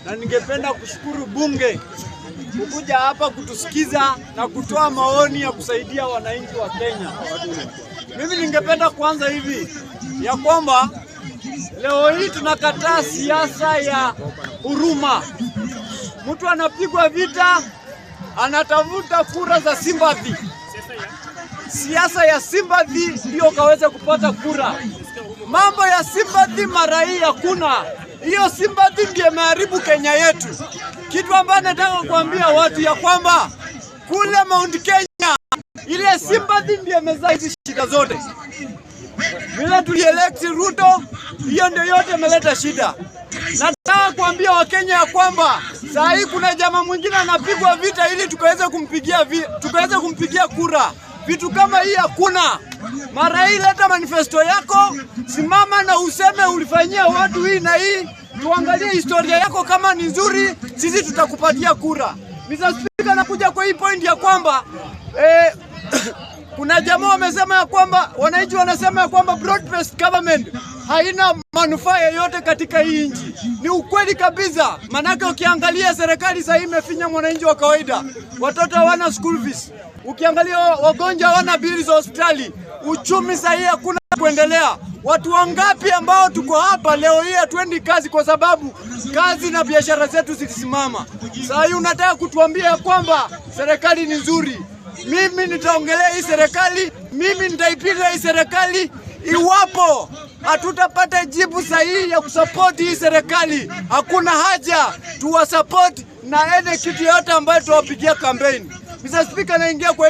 na ningependa kushukuru bunge kukuja hapa kutusikiza na kutoa maoni ya kusaidia wananchi wa Kenya. Mimi ningependa kuanza hivi ya kwamba leo hii tunakataa siasa ya huruma. Mtu anapigwa vita, anatafuta kura za sympathy. Siasa ya sympathy ndio kaweze kupata kura. Mambo ya sympathy mara hii hakuna. Hiyo sympathy ndiyo imeharibu Kenya yetu. Kitu ambacho nataka kuambia watu ya kwamba kule Mount Kenya ile sympathy ndiyo imezaa hizi shida zote. Vile tulielect Ruto, hiyo ndio yote imeleta shida. Nataka kuambia Wakenya ya kwamba saa hii kuna jamaa mwingine anapigwa vita ili tukaweze kumpigia kura. Vitu kama hii hakuna. Mara hii leta manifesto yako, simama na useme ulifanyia watu hii na hii. Tuangalie historia yako, kama ni nzuri sisi tutakupatia kura. Mr. Speaker, nakuja kwa hii point ya kwamba kuna jamaa wamesema ya kwamba wananchi wanasema ya kwamba broad-based government haina manufaa yoyote katika hii nchi. Ni ukweli kabisa. Manake ukiangalia serikali sasa imefinya mwananchi wa kawaida. Watoto hawana school fees. Ukiangalia wagonjwa hawana bili za hospitali. Uchumi sasa hakuna kuendelea. Watu wangapi ambao tuko hapa leo hii hatuendi kazi kwa sababu kazi na biashara zetu zilisimama. Sasa hii unataka kutuambia kwamba serikali ni nzuri. Mimi nitaongelea hii serikali, mimi nitaipiga hii serikali iwapo hatutapata jibu sahihi ya kusupport hii serikali. Hakuna haja tuwa support na ene kitu yote ambayo tuwapigia campaign. Mr. Speaker, naingia kwa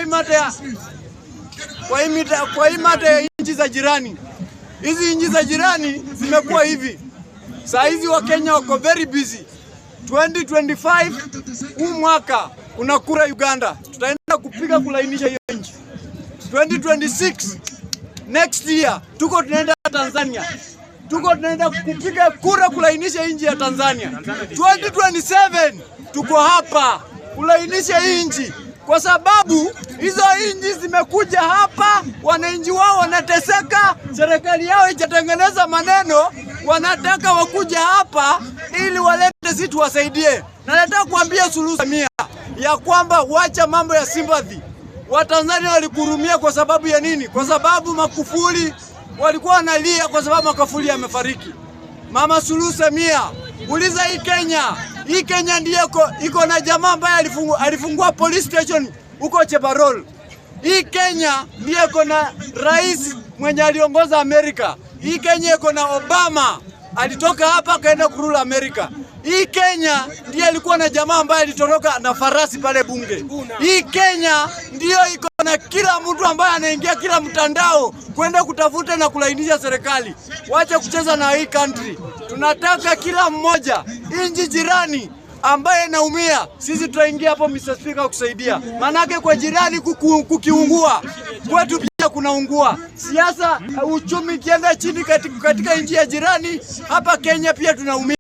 hii mada ya nchi za jirani. Hizi nchi za jirani zimekuwa hivi. Saa hizi wa Kenya wako very busy. 2025 huu mwaka kuna kura Uganda. Tutaenda kupiga kulainisha hiyo nchi. 2026 next year tunaenda Tanzania. Tunaenda kupiga kura kulainisha nchi ya Tanzania. 2027 tuko hapa kulainisha nchi. Kwa sababu hizo nchi zimekuja hapa, wananchi wao wanateseka, serikali yao haijatengeneza maneno, wanataka wakuja hapa ili walete sisi tuwasaidie. Na nataka kuambia Suluhu Samia ya kwamba wacha mambo ya sympathy. Watanzania walikurumia kwa sababu ya nini? Kwa sababu Magufuli walikuwa wanalia kwa sababu Magufuli amefariki. Mama Suluhu Samia, uliza hii Kenya. Hii Kenya ndiyo iko na jamaa ambaye alifungua police station huko Chebarol. Hii Kenya ndiyo iko na rais mwenye aliongoza Amerika. Hii Kenya iko na Obama, alitoka hapa kaenda kurula Amerika. Hii Kenya ndiyo alikuwa na jamaa ambaye alitoroka na farasi pale bunge. Hii Kenya ndiyo iko na kila mtu ambaye anaingia kila mtandao kwenda kutafuta na kulainisha serikali. Wacha kucheza na hii country. Tunataka kila mmoja nchi jirani ambaye naumia, sisi tutaingia hapo Mr. Speaker kusaidia. Manake kwa jirani kukiungua, kwetu pia kunaungua. Siasa, uchumi kienda chini katika nchi ya jirani, hapa Kenya pia tunaumia.